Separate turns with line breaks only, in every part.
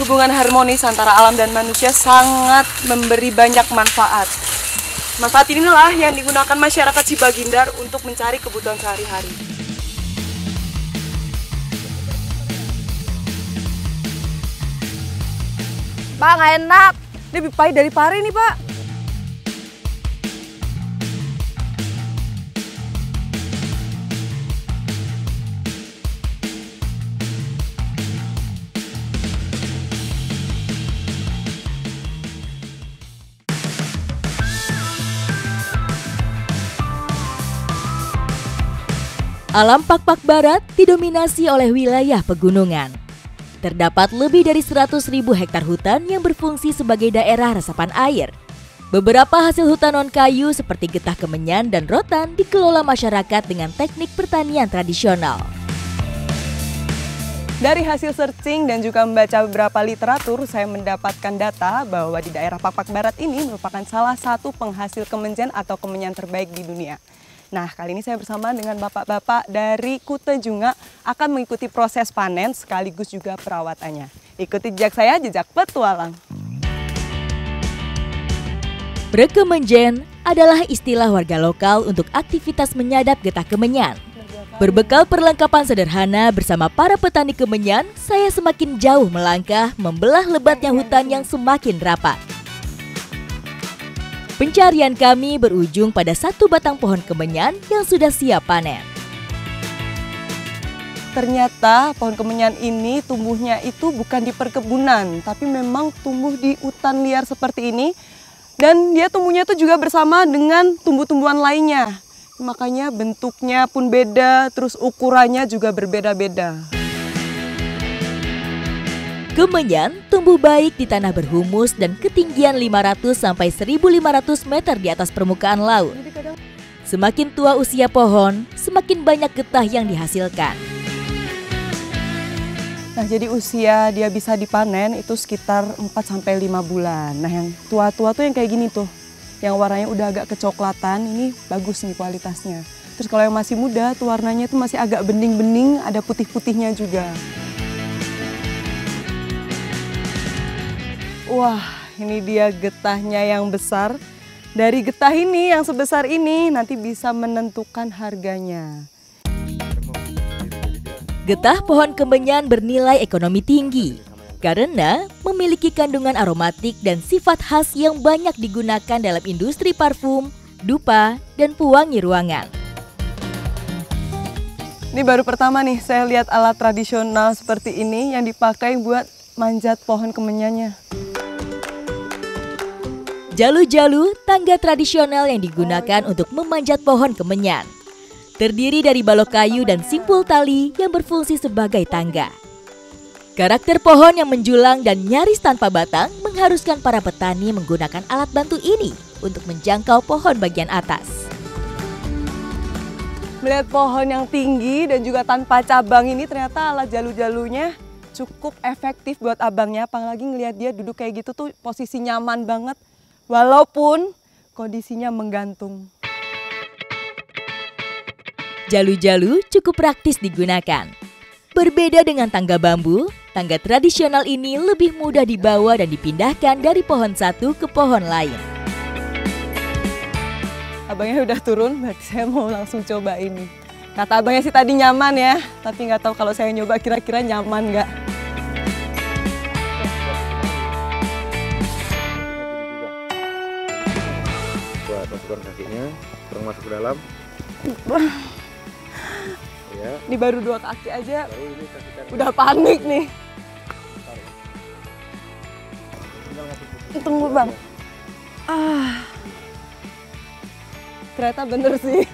hubungan harmonis antara alam dan manusia sangat memberi banyak manfaat. Manfaat inilah yang digunakan masyarakat Cibagindar untuk mencari kebutuhan sehari-hari.
Pak, nggak enak. Lebih pahit dari pari nih, Pak.
Alam Pakpak Barat didominasi oleh wilayah pegunungan. Terdapat lebih dari 100.000 hektar hutan yang berfungsi sebagai daerah resapan air. Beberapa hasil hutan non-kayu seperti getah kemenyan dan rotan dikelola masyarakat dengan teknik pertanian tradisional.
Dari hasil searching dan juga membaca beberapa literatur, saya mendapatkan data bahwa di daerah Pakpak Barat ini merupakan salah satu penghasil kemenjan atau kemenyan terbaik di dunia. Nah, kali ini saya bersama dengan bapak-bapak dari Kute Junga akan mengikuti proses panen sekaligus juga perawatannya. Ikuti jejak saya, jejak petualang.
Berkemenjen adalah istilah warga lokal untuk aktivitas menyadap getah kemenyan. Berbekal perlengkapan sederhana bersama para petani kemenyan, saya semakin jauh melangkah membelah lebatnya hutan yang semakin rapat. Pencarian kami berujung pada satu batang pohon kemenyan yang sudah siap panen.
Ternyata pohon kemenyan ini tumbuhnya itu bukan di perkebunan, tapi memang tumbuh di hutan liar seperti ini. Dan dia tumbuhnya itu juga bersama dengan tumbuh-tumbuhan lainnya. Makanya bentuknya pun beda, terus ukurannya juga berbeda-beda.
Kemenyan tumbuh baik di tanah berhumus dan ketinggian 500 sampai 1.500 meter di atas permukaan laut. Semakin tua usia pohon, semakin banyak getah yang dihasilkan.
Nah, jadi usia dia bisa dipanen itu sekitar 4 sampai 5 bulan. Nah, yang tua-tua tuh yang kayak gini tuh. Yang warnanya udah agak kecoklatan, ini bagus nih kualitasnya. Terus kalau yang masih muda tuh warnanya tuh masih agak bening-bening, ada putih-putihnya juga. Wah, ini dia getahnya yang besar. Dari getah ini yang sebesar ini nanti bisa menentukan harganya.
Getah pohon kemenyan bernilai ekonomi tinggi karena memiliki kandungan aromatik dan sifat khas yang banyak digunakan dalam industri parfum, dupa, dan pewangi ruangan.
Ini baru pertama nih saya lihat alat tradisional seperti ini yang dipakai buat manjat pohon kemenyannya.
Jalu-jalu, tangga tradisional yang digunakan untuk memanjat pohon kemenyan. Terdiri dari balok kayu dan simpul tali yang berfungsi sebagai tangga. Karakter pohon yang menjulang dan nyaris tanpa batang mengharuskan para petani menggunakan alat bantu ini untuk menjangkau pohon bagian atas.
Melihat pohon yang tinggi dan juga tanpa cabang ini ternyata alat jalu-jalunya cukup efektif buat abangnya. Apalagi ngelihat dia duduk kayak gitu tuh posisi nyaman banget. Walaupun kondisinya menggantung.
Jalu-jalu cukup praktis digunakan. Berbeda dengan tangga bambu, tangga tradisional ini lebih mudah dibawa dan dipindahkan dari pohon satu ke pohon lain.
Abangnya udah turun, berarti saya mau langsung coba ini. Kata abangnya sih tadi nyaman ya, tapi nggak tahu kalau saya nyoba kira-kira nyaman nggak.
Masukkan kakinya, terus masuk ke dalam. Ya.
Ini baru 2 kaki aja, udah panik nih. Tunggu bang. Ternyata bener sih,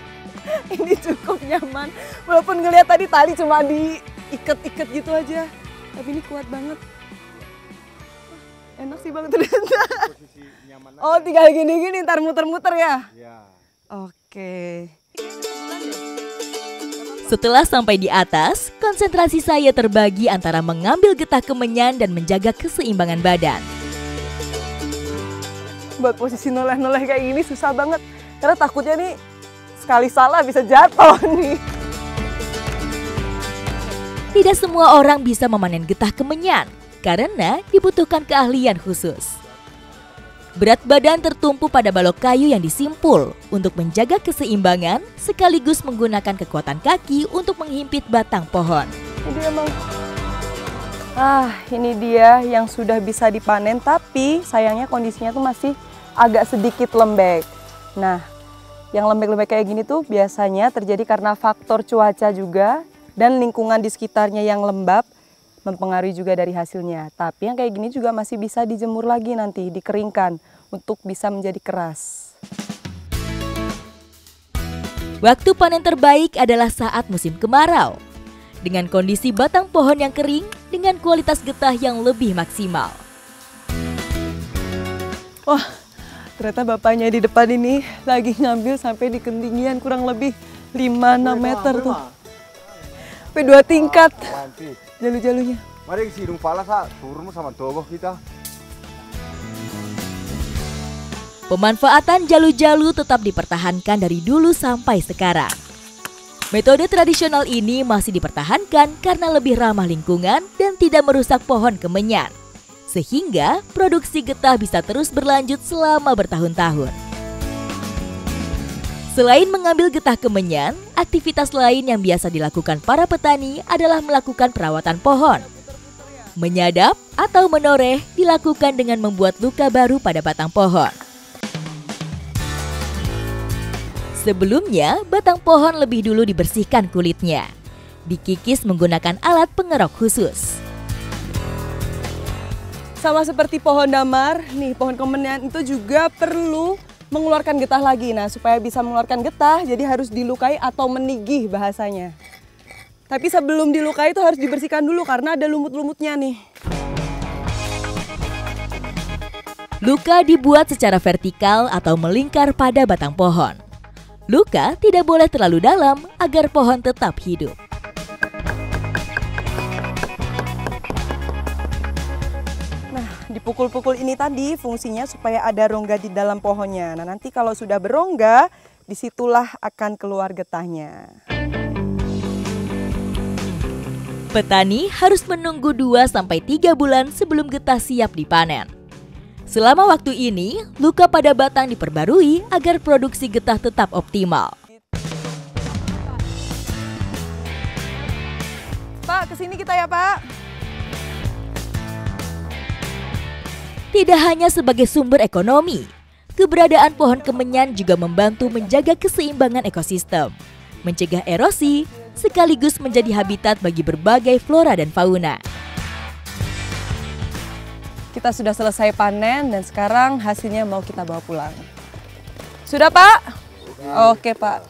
ini cukup nyaman. Walaupun ngeliat tadi tali cuma diikat-ikat gitu aja, tapi ini kuat banget. Enak sih bang ternyata. Oh tinggal gini-gini ntar muter-muter ya? Iya. Oke.
Setelah sampai di atas, konsentrasi saya terbagi antara mengambil getah kemenyan dan menjaga keseimbangan badan.
Buat posisi noleh-noleh kayak gini susah banget. Karena takutnya nih sekali salah bisa jatuh nih.
Tidak semua orang bisa memanen getah kemenyan. karena dibutuhkan keahlian khusus. Berat badan tertumpu pada balok kayu yang disimpul untuk menjaga keseimbangan sekaligus menggunakan kekuatan kaki untuk menghimpit batang pohon.
Ini dia yang sudah bisa dipanen, tapi sayangnya kondisinya tuh masih agak sedikit lembek. Nah, yang lembek-lembek kayak gini tuh biasanya terjadi karena faktor cuaca juga dan lingkungan di sekitarnya yang lembab mempengaruhi juga dari hasilnya. Tapi yang kayak gini juga masih bisa dijemur lagi nanti, dikeringkan untuk bisa menjadi keras.
Waktu panen terbaik adalah saat musim kemarau. Dengan kondisi batang pohon yang kering dengan kualitas getah yang lebih maksimal.
Wah, ternyata bapaknya di depan ini lagi ngambil sampai di ketinggian kurang lebih 5-6 meter tuh. Sampai 2 tingkat jalu-jalunya.
Mari si hidung pala turun sama togoh kita.
Pemanfaatan jalu-jalu tetap dipertahankan dari dulu sampai sekarang. Metode tradisional ini masih dipertahankan karena lebih ramah lingkungan dan tidak merusak pohon kemenyan. Sehingga produksi getah bisa terus berlanjut selama bertahun-tahun. Selain mengambil getah kemenyan, aktivitas lain yang biasa dilakukan para petani adalah melakukan perawatan pohon. Menyadap atau menoreh dilakukan dengan membuat luka baru pada batang pohon. Sebelumnya, batang pohon lebih dulu dibersihkan kulitnya. Dikikis menggunakan alat pengerok khusus.
Sama seperti pohon damar, nih pohon kemenyan itu juga perlu mengeluarkan getah lagi. Nah, supaya bisa mengeluarkan getah, jadi harus dilukai atau menigih bahasanya. Tapi sebelum dilukai itu harus dibersihkan dulu karena ada lumut-lumutnya nih.
Luka dibuat secara vertikal atau melingkar pada batang pohon. Luka tidak boleh terlalu dalam agar pohon tetap hidup.
Dipukul-pukul ini tadi fungsinya supaya ada rongga di dalam pohonnya. Nah, nanti kalau sudah berongga, disitulah akan keluar getahnya.
Petani harus menunggu 2-3 bulan sebelum getah siap dipanen. Selama waktu ini, luka pada batang diperbarui agar produksi getah tetap optimal.
Pak, kesini kita ya, Pak.
Tidak hanya sebagai sumber ekonomi, keberadaan pohon kemenyan juga membantu menjaga keseimbangan ekosistem, mencegah erosi, sekaligus menjadi habitat bagi berbagai flora dan fauna.
Kita sudah selesai panen dan sekarang hasilnya mau kita bawa pulang. Sudah, Pak? Oke, Pak.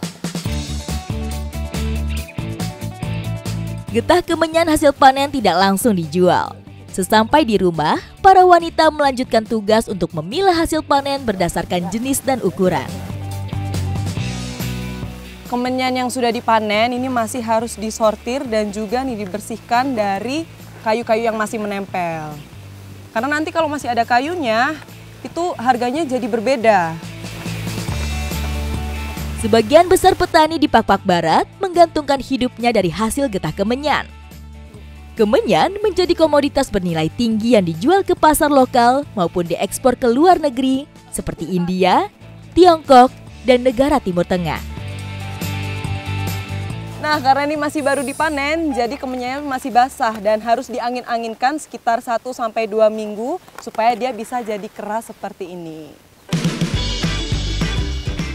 Getah kemenyan hasil panen tidak langsung dijual. Sesampai di rumah, para wanita melanjutkan tugas untuk memilah hasil panen berdasarkan jenis dan ukuran.
Kemenyan yang sudah dipanen ini masih harus disortir dan juga dibersihkan dari kayu-kayu yang masih menempel. Karena nanti kalau masih ada kayunya, itu harganya jadi berbeda.
Sebagian besar petani di Pakpak Barat menggantungkan hidupnya dari hasil getah kemenyan. Kemenyan menjadi komoditas bernilai tinggi yang dijual ke pasar lokal maupun diekspor ke luar negeri seperti India, Tiongkok, dan negara Timur Tengah.
Nah, karena ini masih baru dipanen, jadi kemenyannya masih basah dan harus diangin-anginkan sekitar 1-2 minggu supaya dia bisa jadi keras seperti ini.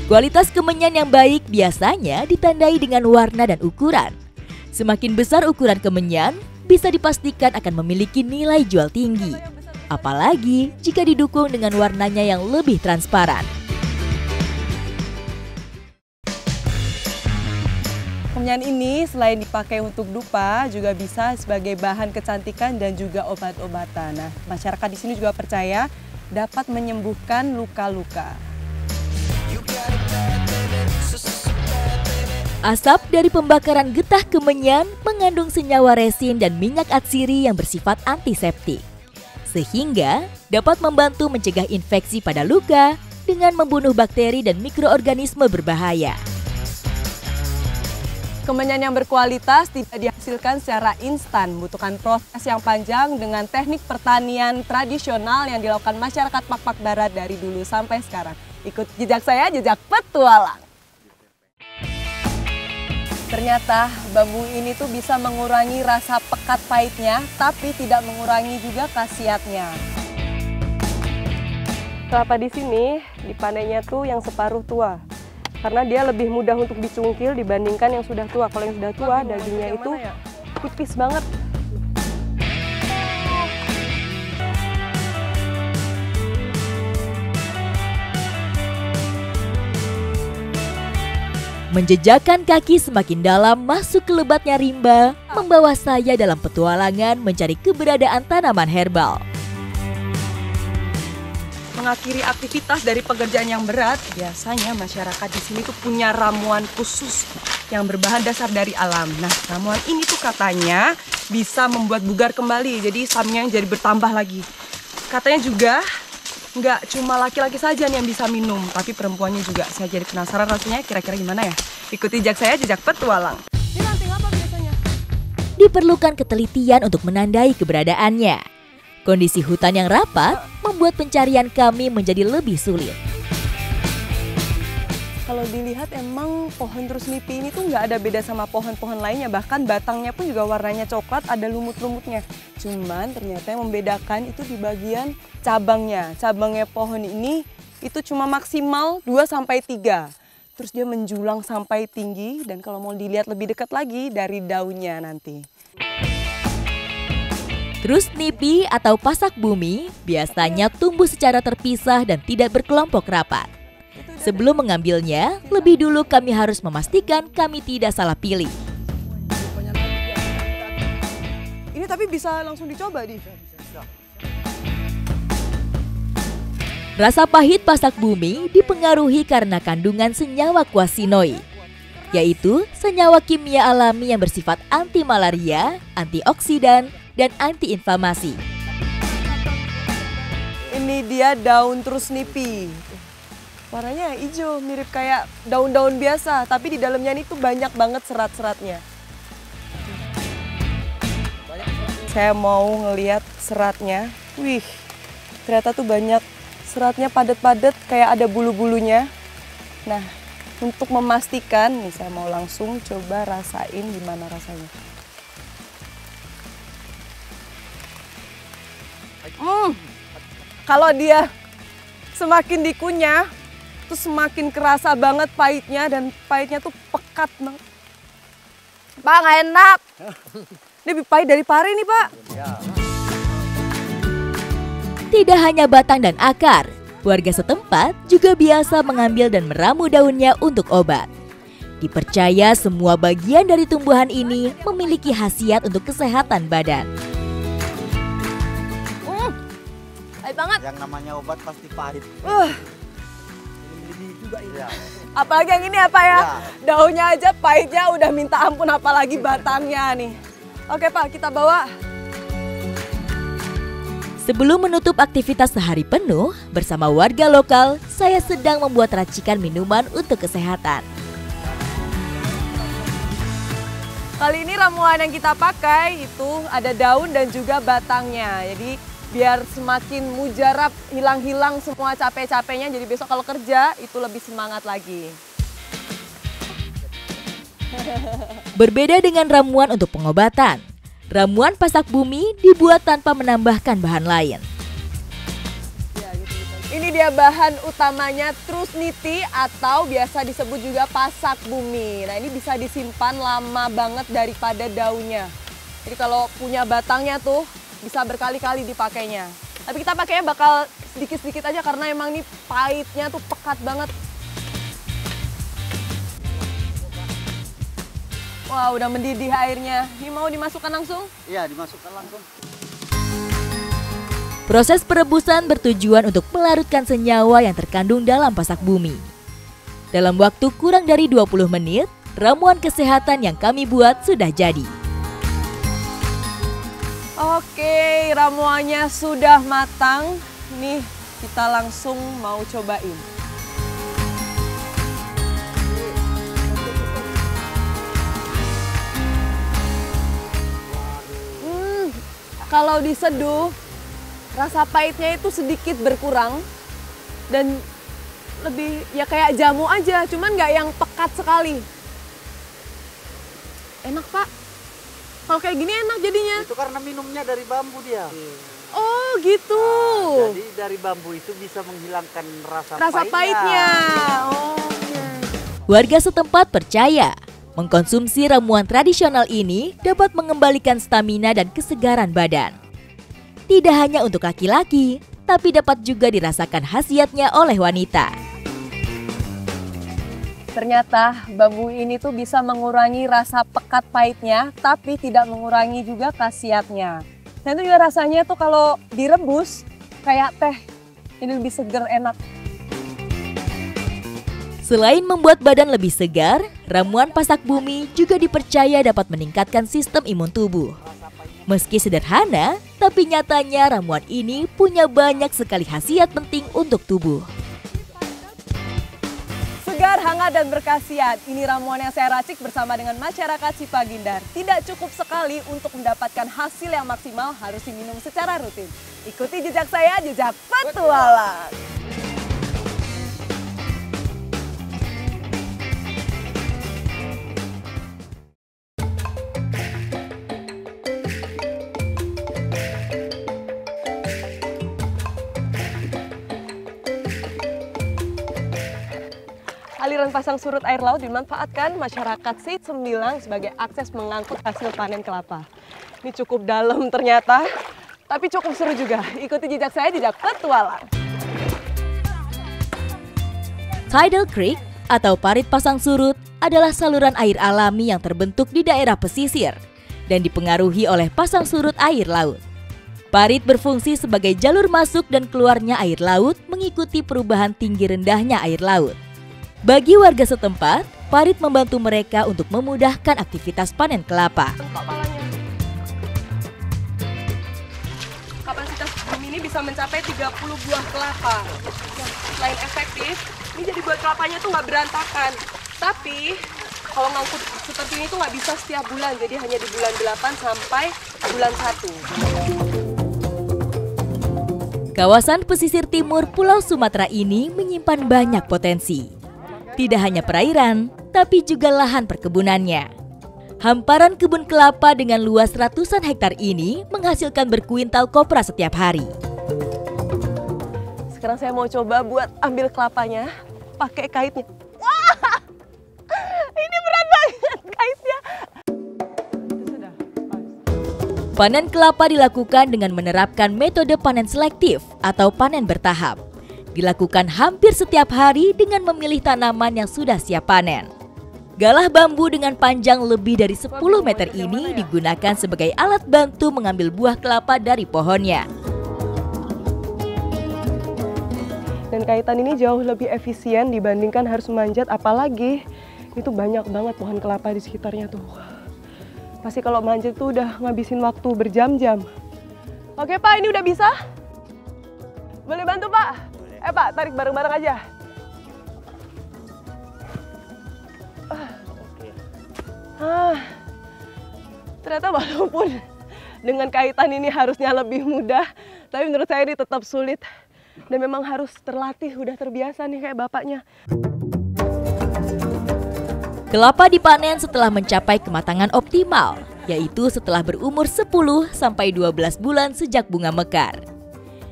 Kualitas kemenyan yang baik biasanya ditandai dengan warna dan ukuran. Semakin besar ukuran kemenyan, bisa dipastikan akan memiliki nilai jual tinggi. Apalagi jika didukung dengan warnanya yang lebih transparan.
Kemenyan ini selain dipakai untuk dupa, juga bisa sebagai bahan kecantikan dan juga obat-obatan. Nah, masyarakat di sini juga percaya dapat menyembuhkan luka-luka.
Asap dari pembakaran getah kemenyan mengandung senyawa resin dan minyak atsiri yang bersifat antiseptik. Sehingga dapat membantu mencegah infeksi pada luka dengan membunuh bakteri dan mikroorganisme berbahaya.
Kemenyan yang berkualitas tidak dihasilkan secara instan, membutuhkan proses yang panjang dengan teknik pertanian tradisional yang dilakukan masyarakat Pakpak Barat dari dulu sampai sekarang. Ikut jejak saya, jejak petualang. Ternyata bambu ini tuh bisa mengurangi rasa pekat pahitnya, tapi tidak mengurangi juga khasiatnya. Kelapa di sini dipanennya tuh yang separuh tua, karena dia lebih mudah untuk dicungkil dibandingkan yang sudah tua. Kalau yang sudah tua dagingnya itu tipis banget.
Menjejakkan kaki semakin dalam masuk ke lebatnya rimba, membawa saya dalam petualangan mencari keberadaan tanaman herbal.
Mengakhiri aktivitas dari pekerjaan yang berat, biasanya masyarakat di sini tuh punya ramuan khusus yang berbahan dasar dari alam. Nah, ramuan ini tuh katanya bisa membuat bugar kembali, jadi stamina jadi bertambah lagi. Katanya juga nggak cuma laki-laki saja yang bisa minum, tapi perempuannya juga. Saya jadi penasaran rasanya kira-kira gimana ya? Ikuti jejak saya, jejak petualang. Ini ranting apa biasanya?
Diperlukan ketelitian untuk menandai keberadaannya. Kondisi hutan yang rapat membuat pencarian kami menjadi lebih sulit.
Kalau dilihat emang pohon trusnipi ini tuh nggak ada beda sama pohon-pohon lainnya. Bahkan batangnya pun juga warnanya coklat, ada lumut-lumutnya. Cuman ternyata yang membedakan itu di bagian cabangnya. Cabangnya pohon ini itu cuma maksimal 2-3. Terus dia menjulang sampai tinggi dan kalau mau dilihat lebih dekat lagi dari daunnya nanti.
Trusnipi atau pasak bumi biasanya tumbuh secara terpisah dan tidak berkelompok rapat. Sebelum mengambilnya, lebih dulu kami harus memastikan kami tidak salah pilih.
Ini tapi bisa langsung dicoba, Di.
Rasa pahit pasak bumi dipengaruhi karena kandungan senyawa kuasinoid, yaitu senyawa kimia alami yang bersifat anti malaria, antioksidan, dan anti-inflamasi.
Ini dia daun trusnipi. Warnanya hijau, mirip kayak daun-daun biasa, tapi di dalamnya ini tuh banyak banget serat-seratnya. Saya mau ngeliat seratnya. Wih, ternyata tuh banyak seratnya, padat-padat kayak ada bulu-bulunya. Nah, untuk memastikan, nih saya mau langsung coba rasain gimana rasanya. Kalau dia semakin dikunyah, tuh semakin kerasa banget pahitnya dan pahitnya tuh pekat banget.
Pak, nggak enak.
Ini lebih pahit dari pari nih, Pak.
Tidak hanya batang dan akar, warga setempat juga biasa mengambil dan meramu daunnya untuk obat. Dipercaya semua bagian dari tumbuhan ini memiliki khasiat untuk kesehatan badan.
Pahit banget.
Yang namanya obat pasti pahit. Ini juga ini. Ya.
Apalagi yang ini apa ya? Daunnya aja pahitnya udah minta ampun, apalagi batangnya nih. Oke Pak, kita bawa.
Sebelum menutup aktivitas sehari penuh, bersama warga lokal, saya sedang membuat racikan minuman untuk kesehatan.
Kali ini ramuan yang kita pakai itu ada daun dan juga batangnya. Jadi biar semakin mujarab, hilang-hilang semua capek-capeknya. Jadi besok kalau kerja itu lebih semangat lagi.
Berbeda dengan ramuan untuk pengobatan, ramuan pasak bumi dibuat tanpa menambahkan bahan lain.
Ini dia bahan utamanya trusniti atau biasa disebut juga pasak bumi. Nah ini bisa disimpan lama banget daripada daunnya. Jadi kalau punya batangnya tuh bisa berkali-kali dipakainya. Tapi kita pakainya bakal sedikit-sedikit aja karena emang ini pahitnya tuh pekat banget. Wah udah mendidih airnya. Ini mau dimasukkan langsung?
Iya, dimasukkan langsung.
Proses perebusan bertujuan untuk melarutkan senyawa yang terkandung dalam pasak bumi. Dalam waktu kurang dari 20 menit, ramuan kesehatan yang kami buat sudah jadi.
Oke, ramuannya sudah matang. Nih, kita langsung mau cobain.
kalau diseduh rasa pahitnya itu sedikit berkurang dan lebih ya kayak jamu aja, cuman nggak yang pekat sekali. Enak Pak, kalau kayak gini enak jadinya.
Itu karena minumnya dari bambu dia.
Oh gitu.
Jadi dari bambu itu bisa menghilangkan rasa
Pahitnya. Oh iya.
Warga setempat percaya mengkonsumsi ramuan tradisional ini dapat mengembalikan stamina dan kesegaran badan. Tidak hanya untuk laki-laki, tapi dapat juga dirasakan khasiatnya oleh wanita.
Ternyata bambu ini tuh bisa mengurangi rasa pekat pahitnya, tapi tidak mengurangi juga khasiatnya. Dan itu juga rasanya tuh kalau direbus kayak teh, ini lebih seger, enak.
Selain membuat badan lebih segar, ramuan pasak bumi juga dipercaya dapat meningkatkan sistem imun tubuh. Meski sederhana, tapi nyatanya ramuan ini punya banyak sekali khasiat penting untuk tubuh.
Segar, hangat, dan berkhasiat. Ini ramuan yang saya racik bersama dengan masyarakat Cipagindar. Tidak cukup sekali untuk mendapatkan hasil yang maksimal, harus diminum secara rutin. Ikuti jejak saya, jejak petualang. Aliran pasang surut air laut dimanfaatkan masyarakat Seit Sembilang sebagai akses mengangkut hasil panen kelapa. Ini cukup dalam ternyata, tapi cukup seru juga. Ikuti jejak saya, jejak petualang.
Tidal Creek atau parit pasang surut adalah saluran air alami yang terbentuk di daerah pesisir dan dipengaruhi oleh pasang surut air laut. Parit berfungsi sebagai jalur masuk dan keluarnya air laut mengikuti perubahan tinggi rendahnya air laut. Bagi warga setempat, parit membantu mereka untuk memudahkan aktivitas panen kelapa.
Kapasitas bumi ini bisa mencapai 30 buah kelapa. Nah, selain efektif, ini jadi buat kelapanya tuh nggak berantakan. Tapi kalau ngangkut seperti ini tuh nggak bisa setiap bulan, jadi hanya di bulan 8 sampai bulan 1.
Kawasan pesisir timur Pulau Sumatera ini menyimpan banyak potensi. Tidak hanya perairan, tapi juga lahan perkebunannya. Hamparan kebun kelapa dengan luas ratusan hektar ini menghasilkan berkuintal kopra setiap hari.
Sekarang saya mau coba buat ambil kelapanya pakai kaitnya. Wah, ini berat banget kaitnya.
Panen kelapa dilakukan dengan menerapkan metode panen selektif atau panen bertahap. Dilakukan hampir setiap hari dengan memilih tanaman yang sudah siap panen. Galah bambu dengan panjang lebih dari 10 meter ini digunakan sebagai alat bantu mengambil buah kelapa dari pohonnya.
Dan kaitan ini jauh lebih efisien dibandingkan harus memanjat, apalagi itu banyak banget pohon kelapa di sekitarnya tuh. Pasti kalau manjat tuh udah ngabisin waktu berjam-jam. Oke Pak, ini udah bisa? Boleh bantu Pak? Pak, tarik bareng-bareng aja. Ternyata walaupun dengan kaitan ini harusnya lebih mudah, tapi menurut saya ini tetap sulit. Dan memang harus terlatih, udah terbiasa nih kayak bapaknya.
Kelapa dipanen setelah mencapai kematangan optimal, yaitu setelah berumur 10 sampai 12 bulan sejak bunga mekar.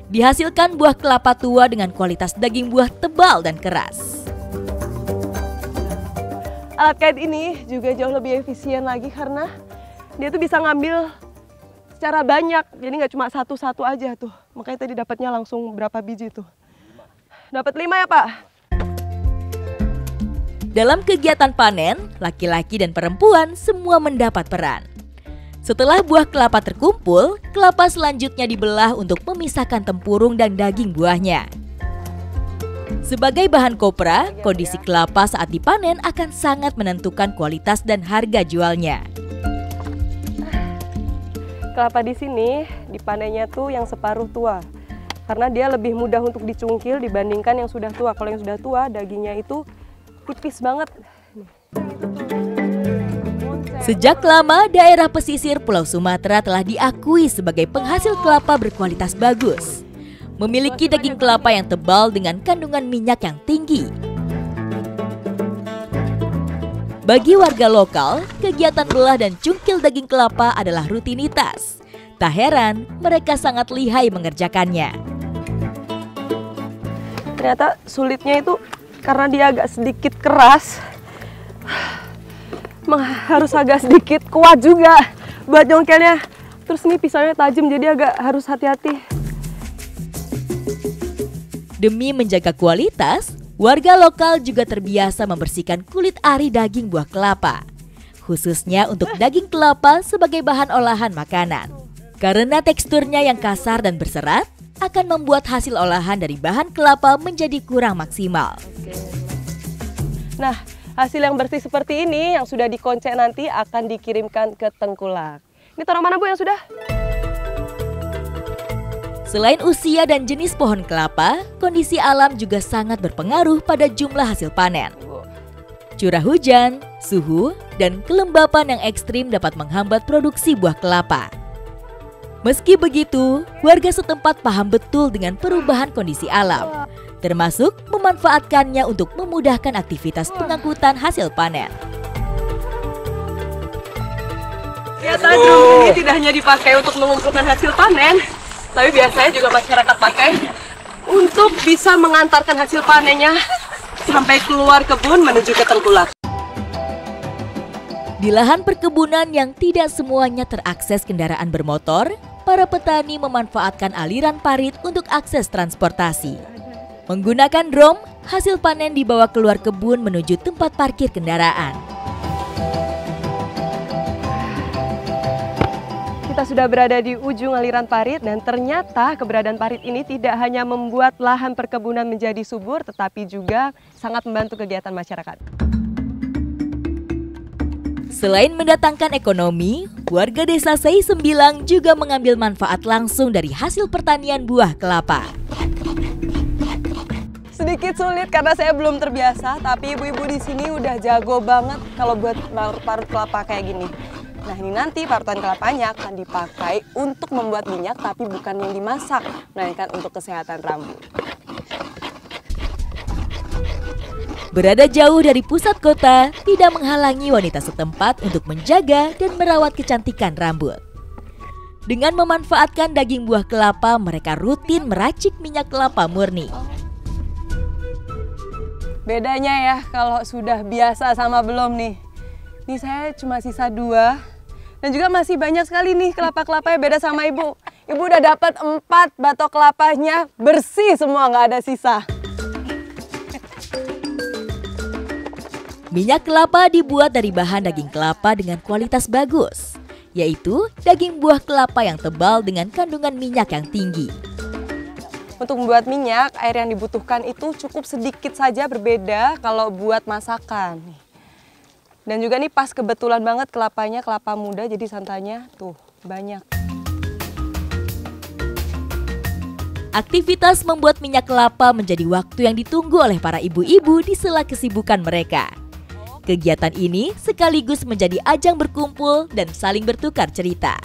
Dihasilkan buah kelapa tua dengan kualitas daging buah tebal dan keras.
Alat kait ini juga jauh lebih efisien lagi karena dia tuh bisa ngambil secara banyak, jadi nggak cuma satu-satu aja tuh. Makanya tadi dapatnya langsung berapa biji tuh. Dapat 5 ya Pak?
Dalam kegiatan panen, laki-laki dan perempuan semua mendapat peran. Setelah buah kelapa terkumpul, kelapa selanjutnya dibelah untuk memisahkan tempurung dan daging buahnya. Sebagai bahan kopra, kondisi kelapa saat dipanen akan sangat menentukan kualitas dan harga jualnya.
Kelapa di sini dipanennya tuh yang separuh tua. Karena dia lebih mudah untuk dicungkil dibandingkan yang sudah tua. Kalau yang sudah tua, dagingnya itu tipis banget.
Sejak lama, daerah pesisir Pulau Sumatera telah diakui sebagai penghasil kelapa berkualitas bagus. Memiliki daging kelapa yang tebal dengan kandungan minyak yang tinggi. Bagi warga lokal, kegiatan belah dan cungkil daging kelapa adalah rutinitas. Tak heran, mereka sangat lihai mengerjakannya.
Ternyata sulitnya itu karena dia agak sedikit keras. Harus agak sedikit kuat juga buat nyongkelnya. Terus ini pisaunya tajam jadi agak harus hati-hati.
Demi menjaga kualitas, warga lokal juga terbiasa membersihkan kulit ari daging buah kelapa. Khususnya untuk daging kelapa sebagai bahan olahan makanan. Karena teksturnya yang kasar dan berserat, akan membuat hasil olahan dari bahan kelapa menjadi kurang maksimal.
Nah, hasil yang bersih seperti ini yang sudah dikoncek nanti akan dikirimkan ke Tengkulak. Ini taruh mana Bu yang sudah?
Selain usia dan jenis pohon kelapa, kondisi alam juga sangat berpengaruh pada jumlah hasil panen. Curah hujan, suhu, dan kelembapan yang ekstrim dapat menghambat produksi buah kelapa. Meski begitu, warga setempat paham betul dengan perubahan kondisi alam, termasuk memanfaatkannya untuk memudahkan aktivitas pengangkutan hasil panen.
Ternyata drum ini tidak hanya dipakai untuk mengumpulkan hasil panen, tapi biasanya juga masyarakat pakai untuk bisa mengantarkan hasil panennya sampai keluar kebun menuju ke Tengkulak.
Di lahan perkebunan yang tidak semuanya terakses kendaraan bermotor, para petani memanfaatkan aliran parit untuk akses transportasi. Menggunakan drum, hasil panen dibawa keluar kebun menuju tempat parkir kendaraan.
Kita sudah berada di ujung aliran parit dan ternyata keberadaan parit ini tidak hanya membuat lahan perkebunan menjadi subur, tetapi juga sangat membantu kegiatan masyarakat.
Selain mendatangkan ekonomi, warga desa Sei Sembilang juga mengambil manfaat langsung dari hasil pertanian buah kelapa.
Sedikit sulit karena saya belum terbiasa, tapi ibu-ibu di sini udah jago banget kalau buat parut kelapa kayak gini. Nah, ini nanti parutan kelapanya akan dipakai untuk membuat minyak, tapi bukan yang dimasak, melainkan untuk kesehatan rambut.
Berada jauh dari pusat kota tidak menghalangi wanita setempat untuk menjaga dan merawat kecantikan rambut. Dengan memanfaatkan daging buah kelapa, mereka rutin meracik minyak kelapa murni.
Bedanya ya kalau sudah biasa sama belum nih. Ini saya cuma sisa 2 dan juga masih banyak sekali nih kelapa-kelapanya, beda sama ibu. Ibu udah dapat 4 batok kelapanya bersih semua, nggak ada sisa.
Minyak kelapa dibuat dari bahan daging kelapa dengan kualitas bagus, yaitu daging buah kelapa yang tebal dengan kandungan minyak yang tinggi.
Untuk membuat minyak, air yang dibutuhkan itu cukup sedikit saja, berbeda kalau buat masakan. Dan juga nih pas kebetulan banget kelapanya kelapa muda, jadi santannya tuh banyak.
Aktivitas membuat minyak kelapa menjadi waktu yang ditunggu oleh para ibu-ibu di sela kesibukan mereka. Kegiatan ini sekaligus menjadi ajang berkumpul dan saling bertukar cerita.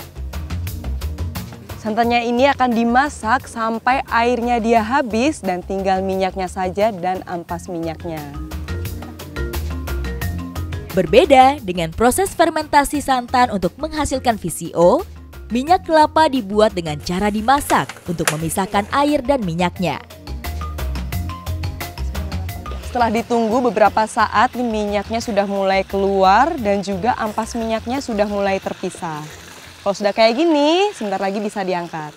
Santannya ini akan dimasak sampai airnya dia habis dan tinggal minyaknya saja dan ampas minyaknya.
Berbeda dengan proses fermentasi santan untuk menghasilkan VCO, minyak kelapa dibuat dengan cara dimasak untuk memisahkan air dan minyaknya.
Setelah ditunggu beberapa saat, minyaknya sudah mulai keluar dan juga ampas minyaknya sudah mulai terpisah. Kalau sudah kayak gini, sebentar lagi bisa diangkat.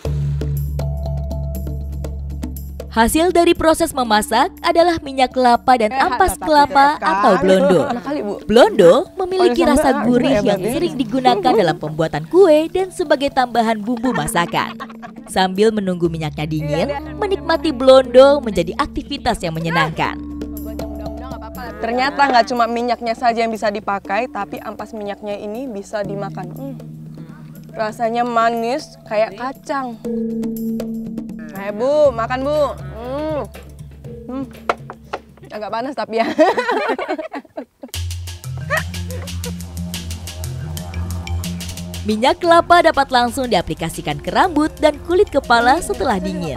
Hasil dari proses memasak adalah minyak kelapa dan ampas kelapa atau blondo. Blondo memiliki rasa gurih yang sering digunakan dalam pembuatan kue dan sebagai tambahan bumbu masakan. Sambil menunggu minyaknya dingin, menikmati blondo menjadi aktivitas yang menyenangkan.
Ternyata nggak cuma minyaknya saja yang bisa dipakai, tapi ampas minyaknya ini bisa dimakan. Rasanya manis kayak kacang. Ayo Bu, makan Bu. Agak panas tapi ya.
Minyak kelapa dapat langsung diaplikasikan ke rambut dan kulit kepala setelah dingin.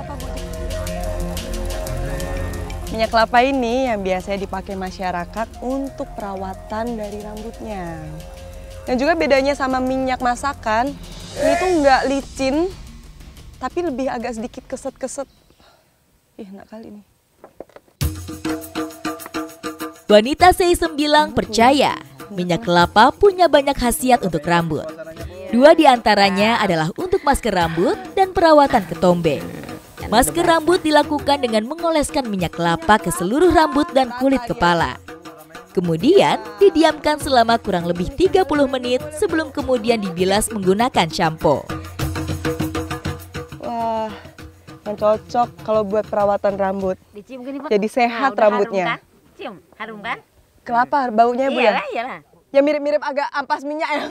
Minyak kelapa ini yang biasanya dipakai masyarakat untuk perawatan dari rambutnya. Dan juga bedanya sama minyak masakan, ini tuh nggak licin, tapi lebih agak sedikit keset-keset. Ih, enak kali nih.
Wanita Seisem percaya minyak kelapa punya banyak khasiat untuk rambut. 2 diantaranya adalah untuk masker rambut dan perawatan ketombe. Masker rambut dilakukan dengan mengoleskan minyak kelapa ke seluruh rambut dan kulit kepala. Kemudian didiamkan selama kurang lebih 30 menit sebelum kemudian dibilas menggunakan shampoo.
Wah, yang cocok kalau buat perawatan rambut.
Dicium gini, Bu.
Jadi sehat
Nah, udah
rambutnya.
Harum, kan? Cium, harum kan?
Kelapa baunya Bu ya?
Iyalah.
Ya mirip-mirip agak ampas minyak ya.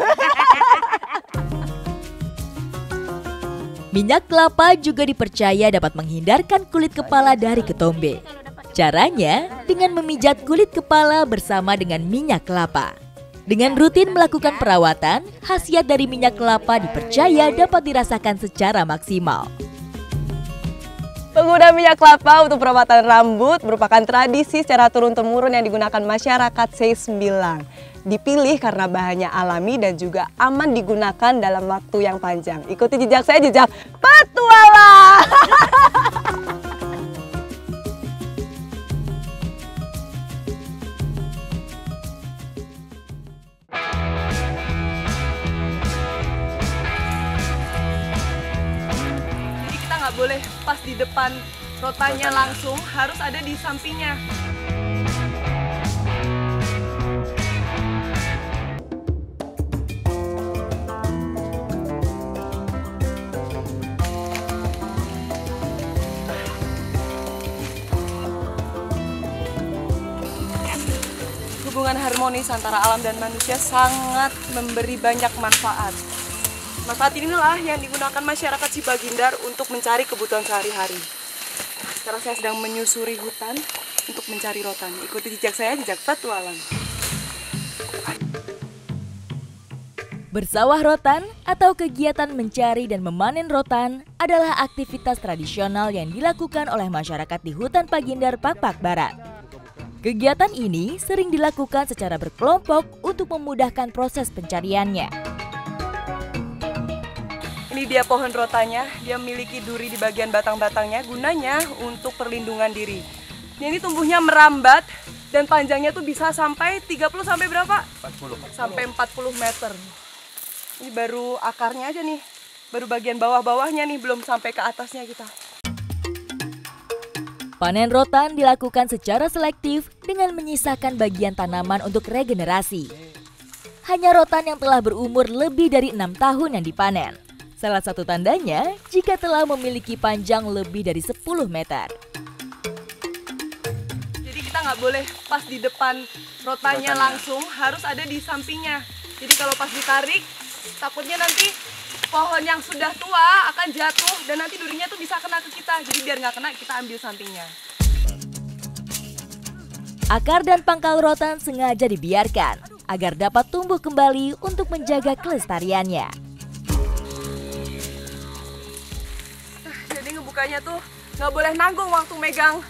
Minyak kelapa juga dipercaya dapat menghindarkan kulit kepala dari ketombe. Caranya dengan memijat kulit kepala bersama dengan minyak kelapa. Dengan rutin melakukan perawatan, khasiat dari minyak kelapa dipercaya dapat dirasakan secara maksimal.
Penggunaan minyak kelapa untuk perawatan rambut merupakan tradisi secara turun-temurun yang digunakan masyarakat Seisem. Dipilih karena bahannya alami dan juga aman digunakan dalam waktu yang panjang. Ikuti jejak saya, jejak petualang. Jadi kita nggak boleh pas di depan rotanya langsung, harus ada di sampingnya. Hubungan harmonis antara alam dan manusia sangat memberi banyak manfaat. Manfaat inilah yang digunakan masyarakat Sipagindar untuk mencari kebutuhan sehari-hari. Sekarang saya sedang menyusuri hutan untuk mencari rotan. Ikuti jejak saya, jejak petualang.
Bersawah rotan atau kegiatan mencari dan memanen rotan adalah aktivitas tradisional yang dilakukan oleh masyarakat di hutan Pagindar Pakpak Barat. Kegiatan ini sering dilakukan secara berkelompok untuk memudahkan proses pencariannya.
Ini dia pohon rotanya, dia memiliki duri di bagian batang-batangnya, gunanya untuk perlindungan diri. Ini tumbuhnya merambat dan panjangnya tuh bisa sampai 30 sampai berapa? 40. Sampai 40 meter. Ini baru akarnya aja nih, baru bagian bawah-bawahnya nih, belum sampai ke atasnya kita.
Panen rotan dilakukan secara selektif dengan menyisakan bagian tanaman untuk regenerasi. Hanya rotan yang telah berumur lebih dari 6 tahun yang dipanen. Salah satu tandanya jika telah memiliki panjang lebih dari 10 meter.
Jadi kita nggak boleh pas di depan rotannya langsung, harus ada di sampingnya. Jadi kalau pas ditarik, takutnya nanti pohon yang sudah tua akan jatuh dan nanti durinya tuh bisa kena ke kita. Jadi biar nggak kena, kita ambil sampingnya.
Akar dan pangkal rotan sengaja dibiarkan agar dapat tumbuh kembali untuk menjaga kelestariannya.
Jadi ngebukanya tuh nggak boleh nanggung waktu megang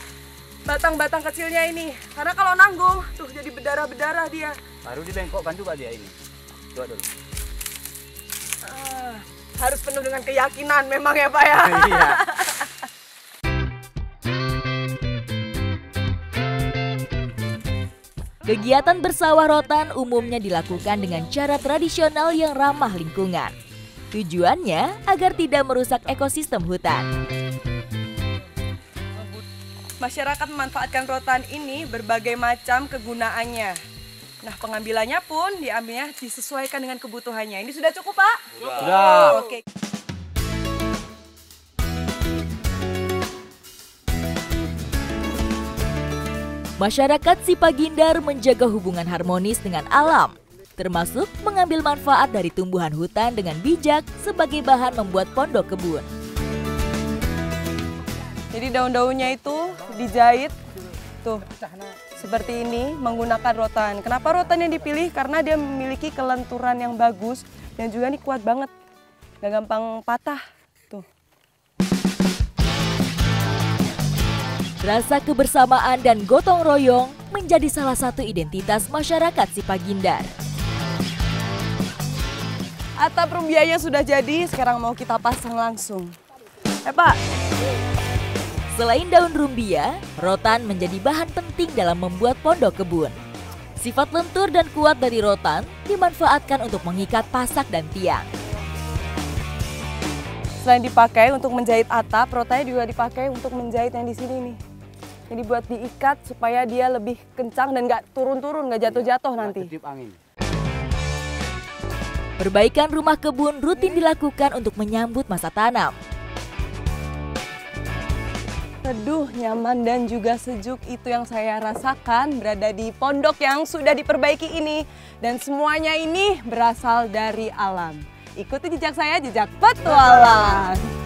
batang-batang kecilnya ini. Karena kalau nanggung, tuh jadi berdarah-berdarah dia.
Baru dibengkokkan juga dia ini. Coba dulu.
Harus penuh dengan keyakinan memang ya Pak ya.
Iya.
Kegiatan bersawah rotan umumnya dilakukan dengan cara tradisional yang ramah lingkungan. Tujuannya agar tidak merusak ekosistem hutan.
Masyarakat memanfaatkan rotan ini berbagai macam kegunaannya. Nah, pengambilannya pun diambilnya disesuaikan dengan kebutuhannya. Ini sudah cukup, Pak?
Sudah.
Oke.
Masyarakat Sipagindar menjaga hubungan harmonis dengan alam, termasuk mengambil manfaat dari tumbuhan hutan dengan bijak sebagai bahan membuat pondok kebun.
Jadi daun-daunnya itu dijahit tuh seperti ini menggunakan rotan. Kenapa rotan yang dipilih? Karena dia memiliki kelenturan yang bagus dan juga ini kuat banget, nggak gampang patah. Tuh.
Rasa kebersamaan dan gotong royong menjadi salah satu identitas masyarakat Sipagindar.
Atap rumbianya sudah jadi, sekarang mau kita pasang langsung. Pak.
Selain daun rumbia, rotan menjadi bahan penting dalam membuat pondok kebun. Sifat lentur dan kuat dari rotan dimanfaatkan untuk mengikat pasak dan tiang.
Selain dipakai untuk menjahit atap, rotannya juga dipakai untuk menjahit yang di sini nih. Jadi buat diikat supaya dia lebih kencang dan nggak turun-turun, nggak jatuh-jatuh nanti.
Perbaikan rumah kebun rutin dilakukan untuk menyambut masa tanam.
Teduh, nyaman dan juga sejuk itu yang saya rasakan berada di pondok yang sudah diperbaiki ini. Dan semuanya ini berasal dari alam. Ikuti jejak saya, jejak petualang.